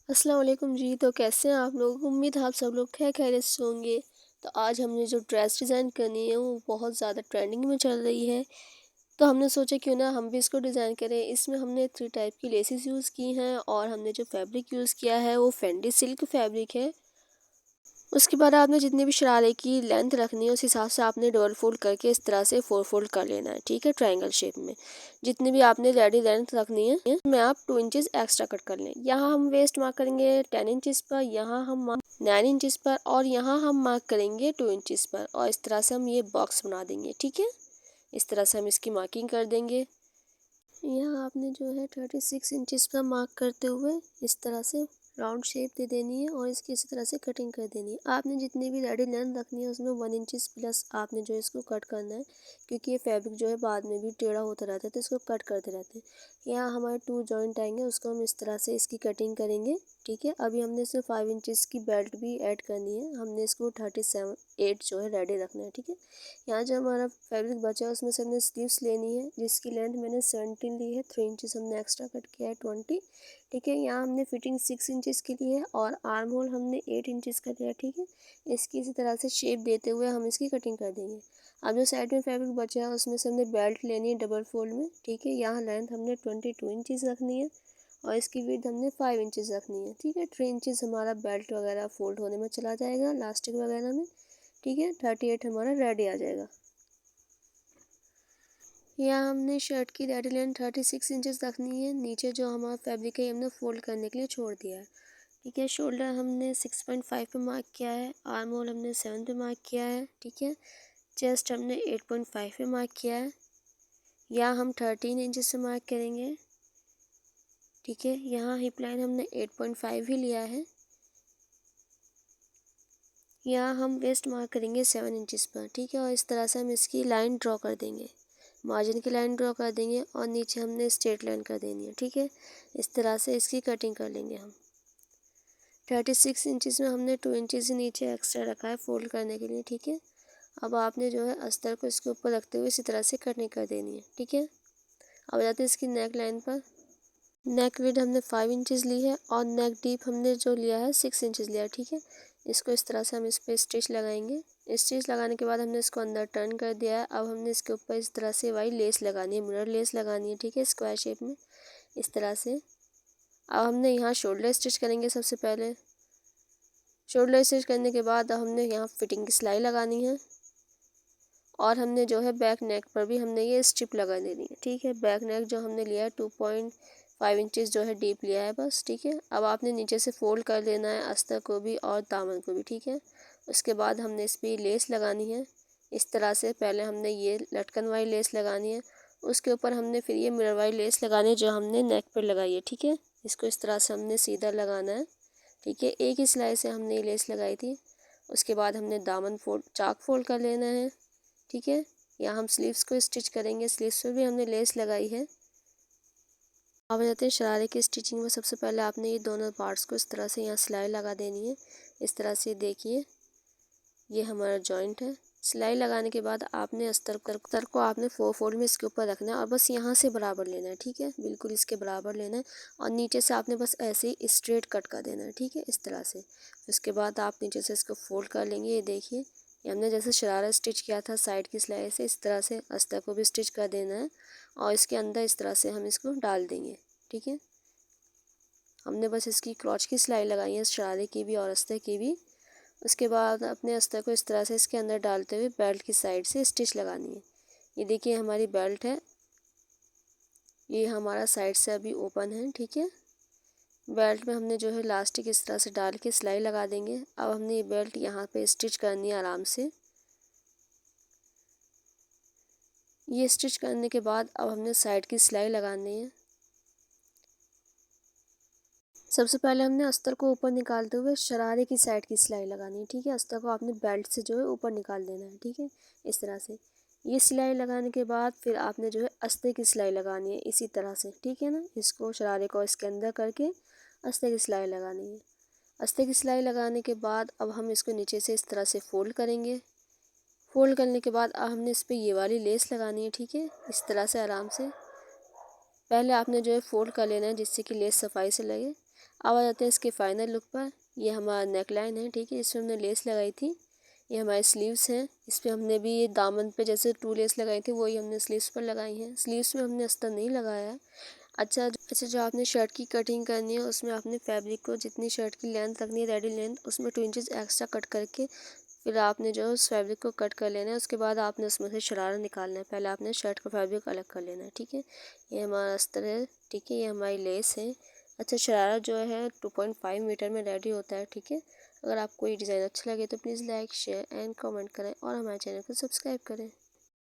अस्सलाम वालेकुम जी। तो कैसे हैं आप लोग? उम्मीद है आप सब लोग खैरियत से होंगे। तो आज हमने जो ड्रेस डिज़ाइन करनी है वो बहुत ज़्यादा ट्रेंडिंग में चल रही है। तो हमने सोचा क्यों ना हम भी इसको डिज़ाइन करें। इसमें हमने 3 टाइप की लेसेस यूज़ की हैं और हमने जो फैब्रिक यूज़ किया है वो फेंडी सिल्क फैब्रिक है। उसके बाद आपने जितनी भी शरारे की लेंथ रखनी है उस हिसाब से आपने डबल फोल्ड करके इस तरह से 4 फोल्ड कर लेना है, ठीक है, ट्रायंगल शेप में। जितनी भी आपने रेडी लेंथ रखनी है उसमें आप 2 इंचेस एक्स्ट्रा कट कर लें। यहाँ हम वेस्ट मार्क करेंगे 10 इंचेस पर, यहाँ हम मार्क 9 इंचेस पर और यहाँ हम मार्क करेंगे 2 इंचेस पर और इस तरह से हम ये बॉक्स बना देंगे, ठीक है। इस तरह से हम इसकी मार्किंग कर देंगे। यहाँ आपने जो है 36 इंचेस पर मार्क करते हुए इस तरह से राउंड शेप दे देनी है और इसकी इसी तरह से कटिंग कर देनी है। आपने जितनी भी रेडी लेंथ रखनी है उसमें 1 इंचेस प्लस आपने जो इसको कट करना है, क्योंकि ये फैब्रिक जो है बाद में भी टेढ़ा होता रहता है तो इसको कट करते रहते हैं। यहाँ हमारे 2 जॉइंट आएंगे, उसको हम इस तरह से इसकी कटिंग करेंगे, ठीक है। अभी हमने इसमें 5 इंचेस की बेल्ट भी ऐड करनी है। हमने इसको 8 जो है रेडी रखना है, ठीक है। यहाँ जो हमारा फैब्रिक बचा है उसमें से हमने स्लीव्स लेनी है, जिसकी लेंथ मैंने 17 ली है। 3 इंचेस हमने एक्स्ट्रा कट किया है 20, ठीक है। यहाँ हमने फिटिंग 6 इंचेस की ली है और आर्म होल हमने 8 इंचेस का लिया है, ठीक है। इसकी इसी तरह से शेप देते हुए हम इसकी कटिंग कर देंगे। अब जो साइड में फैब्रिक बचा है उसमें से हमने बेल्ट लेनी है डबल फोल्ड में, ठीक है। यहाँ लेंथ हमने 22 इंचेस रखनी है और इसकी विड्थ हमने 5 इंचेस रखनी है, ठीक है। 3 इंचेस हमारा बेल्ट वगैरह फोल्ड होने में चला जाएगा लास्टिक वगैरह में, ठीक है। 38 हमारा रेडी आ जाएगा। यहाँ हमने शर्ट की रेडी लेंथ 36 इंचेस रखनी है। नीचे जो हमारा फैब्रिक है हमने फोल्ड करने के लिए छोड़ दिया है, ठीक है। शोल्डर हमने 6.5 पे मार्क किया है, आर्म होल हमने 7 पे मार्क किया है, ठीक है। चेस्ट हमने 8.5 पे मार्क किया है। यहाँ हम 13 इंचेस से मार्क करेंगे, ठीक है। यहाँ हिप लाइन हमने 8.5 ही लिया है। यहाँ हम वेस्ट मार्क करेंगे 7 इंचेस पर, ठीक है। और इस तरह से हम इसकी लाइन ड्रॉ कर देंगे, मार्जिन की लाइन ड्रॉ कर देंगे और नीचे हमने स्ट्रेट लाइन कर देनी है, ठीक है। इस तरह से इसकी कटिंग कर लेंगे हम। 36 इंचेस में हमने 2 इंचेस नीचे एक्स्ट्रा रखा है फोल्ड करने के लिए, ठीक है। अब आपने जो है अस्तर को इसके ऊपर रखते हुए इसी तरह से कटिंग कर देनी है, ठीक है। अब जाते हैं इसकी नेक लाइन पर। नेक विड्थ हमने 5 इंचेस ली है और नेक डीप हमने जो लिया है 6 इंचेस लिया है, ठीक है। इसको इस तरह से हम इस पर स्टिच लगाएंगे। स्टिच लगाने के बाद हमने इसको अंदर टर्न कर दिया है। अब हमने इसके ऊपर इस तरह से वाई लेस लगानी है, मिरर लेस लगानी है, ठीक है, स्क्वायर शेप में इस तरह से। अब हमने यहाँ शोल्डर स्टिच करेंगे। सबसे पहले शोल्डर स्टिच करने के बाद हमने यहाँ फिटिंग की सिलाई लगानी है और हमने जो है बैक नेक पर भी हमने ये स्ट्रिप लगा देनी है, ठीक है। बैक नेक जो हमने लिया है 2.5 इंचेस जो है डीप लिया है बस, ठीक है। अब आपने नीचे से फोल्ड कर लेना है अस्तर को भी और दामन को भी, ठीक है। उसके बाद हमने इस पर लेस लगानी है इस तरह से। पहले हमने ये लटकन वाली लेस लगानी है, उसके ऊपर हमने फिर ये मिरर वाली लेस लगानी है जो हमने नेक पर लगाई है, ठीक है। इसको इस तरह से हमने सीधा लगाना है, ठीक है। एक ही सिलाई से हमने ये लेस लगाई थी। उसके बाद हमने दामन चाक फोल्ड कर लेना है, ठीक है। यहाँ हम स्लीव्स को स्टिच करेंगे। स्लीव्स पर भी हमने लेस लगाई है। अब जाते हैं शरारे की स्टिचिंग में। सबसे पहले आपने ये दोनों पार्ट्स को इस तरह से यहाँ सिलाई लगा देनी है। इस तरह से देखिए ये हमारा जॉइंट है। सिलाई लगाने के बाद आपने अस्तर को आपने 4 फोल्ड में इसके ऊपर रखना है और बस यहाँ से बराबर लेना है, ठीक है, बिल्कुल इसके बराबर लेना है। और नीचे से आपने बस ऐसे ही स्ट्रेट कट कर देना है, ठीक है, इस तरह से। उसके बाद आप नीचे से इसको फोल्ड कर लेंगे। ये देखिए ये हमने जैसे शरारा स्टिच किया था साइड की सिलाई से, इस तरह से अस्तर को भी स्टिच कर देना है और इसके अंदर इस तरह से हम इसको डाल देंगे, ठीक है। हमने बस इसकी क्रॉच की सिलाई लगाई है शरारे की भी और अस्तर की भी। उसके बाद अपने अस्तर को इस तरह से इसके अंदर डालते हुए बेल्ट की साइड से स्टिच लगानी है। ये देखिए हमारी बेल्ट है, ये हमारा साइड से अभी ओपन है, ठीक है। बेल्ट में हमने जो है इलास्टिक इस तरह से डाल के सिलाई लगा देंगे। अब हमने ये बेल्ट यहाँ पे स्टिच करनी है आराम से। ये स्टिच करने के बाद अब हमने साइड की सिलाई लगानी है। सबसे पहले हमने अस्तर को ऊपर निकालते हुए शरारे की साइड की सिलाई लगानी है, ठीक है। अस्तर को आपने बेल्ट से जो है ऊपर निकाल देना है, ठीक है, इस तरह से। ये सिलाई लगाने के बाद फिर आपने जो है अस्तर की सिलाई लगानी है इसी तरह से, ठीक है ना। इसको शरारे को इसके अंदर करके अस्तर की सिलाई लगानी है। अस्तर की सिलाई लगाने के बाद अब हम इसको नीचे से इस तरह से फोल्ड करेंगे। फोल्ड करने के बाद अब हमने इस पर ये वाली लेस लगानी है, ठीक है, इस तरह से आराम से। पहले आपने जो है फोल्ड कर लेना है जिससे कि लेस सफाई से लगे। अब आ जाते हैं इसके फाइनल लुक पर। ये हमारा नेक लाइन है, ठीक है, इसमें हमने लेस लगाई थी। ये हमारे स्लीव्स हैं, इस पर हमने भी ये दामन पे जैसे 2 लेस लगाई थी वही हमने स्लीव्स पर लगाई हैं। स्लीव्स में हमने अस्तर नहीं लगाया है। अच्छा, जो आपने शर्ट की कटिंग करनी है उसमें आपने फैब्रिक को जितनी शर्ट की लेंथ रखनी है रेडी लेंथ, उसमें 2 इंचज़ एक्स्ट्रा कट करके फिर आपने जो उस फैब्रिक को कट कर लेना है। उसके बाद आपने उसमें से शरारा निकालना है। पहले आपने शर्ट का फैब्रिक अलग कर लेना है, ठीक है। ये हमारा अस्तर है, ठीक है, ये हमारी लेस है। अच्छा, शरारा जो है 2.5 मीटर में रेडी होता है, ठीक है। अगर आपको ये डिज़ाइन अच्छा लगे तो please like share and comment करें और हमारे चैनल को सब्सक्राइब करें।